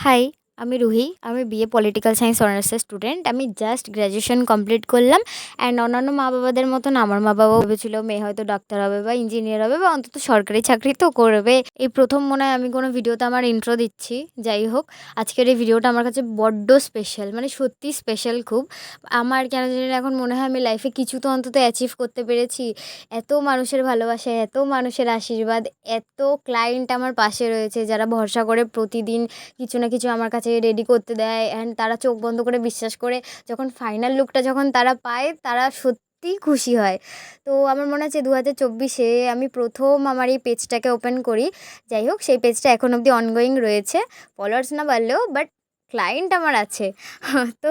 High, আমি রুহি। আমি BA political science অনার্সের স্টুডেন্ট। আমি জাস্ট গ্র্যাজুয়েশন কমপ্লিট করলাম। অ্যান্ড অন্যান্য মা-বাবাদের মতন আমার মা-বাবাও ভেবেছিল মেয়ে হয়তো ডাক্তার হবে বা ইঞ্জিনিয়ার হবে বা অন্তত সরকারি চাকরি তো করবে। এই প্রথম মনে হয় আমি কোনো ভিডিওতে আমার ইন্ট্রো দিচ্ছি। যাই হোক, আজকের এই ভিডিওটা আমার কাছে বড্ড স্পেশাল, মানে সত্যিই স্পেশাল খুব। আমার কেন জানি না এখন মনে হয় আমি লাইফে কিছু তো অন্তত অ্যাচিভ করতে পেরেছি। এত মানুষের ভালোবাসা, এত মানুষের আশীর্বাদ, এত ক্লায়েন্ট আমার পাশে রয়েছে যারা ভরসা করে প্রতিদিন কিছু না কিছু আমার কাছে রেডি করতে দেয়, অ্যান্ড তারা চোখ বন্ধ করে বিশ্বাস করে যখন ফাইনাল লুকটা যখন তারা পায় তারা সত্যিই খুশি হয়। তো আমার মনে আছে 2024-এ আমি প্রথম আমার এই পেজটাকে ওপেন করি। যাই হোক, সেই পেজটা এখন অবধি অনগোয়িং রয়েছে, ফলোয়ার্স না বাড়লেও, বাট ক্লায়েন্ট আমার আছে। তো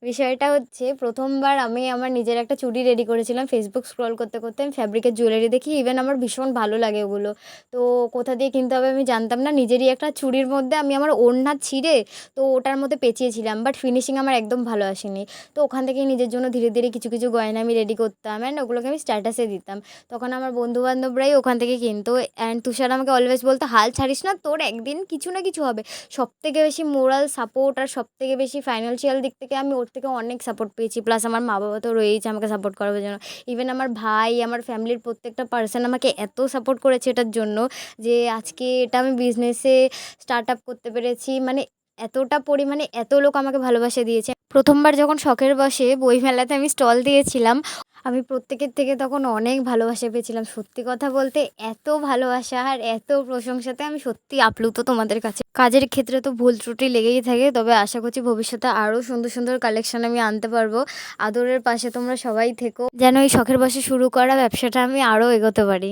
বিষয়টা হচ্ছে, প্রথমবার আমি আমার নিজের একটা চুড়ি রেডি করেছিলাম ফেসবুক স্ক্রল করতে করতে। আমি ফ্যাব্রিকের জুয়েলারি দেখি, ইভেন আমার ভীষণ ভালো লাগে ওগুলো। তো কোথা দিয়ে কিনতে হবে আমি জানতাম না। নিজেরই একটা চুড়ির মধ্যে আমি আমার ওড়না ছিঁড়ে তো ওটার মধ্যে পেঁচিয়েছিলাম, বাট ফিনিশিং আমার একদম ভালো আসেনি। তো ওখান থেকেই নিজের জন্য ধীরে ধীরে কিছু কিছু গয়না আমি রেডি করতাম, অ্যান্ড ওগুলোকে আমি স্ট্যাটাসে দিতাম। তখন আমার বন্ধুবান্ধবরাই ওখান থেকে কিনতো, অ্যান্ড তুষার আমাকে অলওয়েজ বলতো, হাল ছাড়িস না, তোর একদিন কিছু না কিছু হবে। সবথেকে বেশি মোরাল সাপোর্ট আর সবথেকে বেশি ফাইন্যান্সিয়াল দিক থেকে আমি ওর থেকে অনেক সাপোর্ট পেয়েছি। প্লাস আমার মা বাবা তো রয়েইছে আমাকে সাপোর্ট করার জন্য। ইভেন আমার ভাই, আমার ফ্যামিলির প্রত্যেকটা পার্সন আমাকে এত সাপোর্ট করেছে এটার জন্য যে আজকে এটা আমি বিজনেসে স্টার্ট আপ করতে পেরেছি। মানে এতটা পরিমাণে এত লোক আমাকে ভালোবাসা দিয়েছে। প্রথমবার যখন শখের বশে বইমেলাতে আমি স্টল দিয়েছিলাম, আমি প্রত্যেকের থেকে তখন অনেক ভালোবাসা পেয়েছিলাম। সত্যি কথা বলতে এত ভালোবাসা আর এত প্রশংসাতে আমি সত্যি আপ্লুত তোমাদের কাছে। কাজের ক্ষেত্রে তো ভুল ত্রুটি লেগেই থাকে, তবে আশা করছি ভবিষ্যতে আরও সুন্দর সুন্দর কালেকশন আমি আনতে পারবো। আদরের পাশে তোমরা সবাই থেকো, যেন এই শখের বশে শুরু করা ব্যবসাটা আমি আরও এগোতে পারি।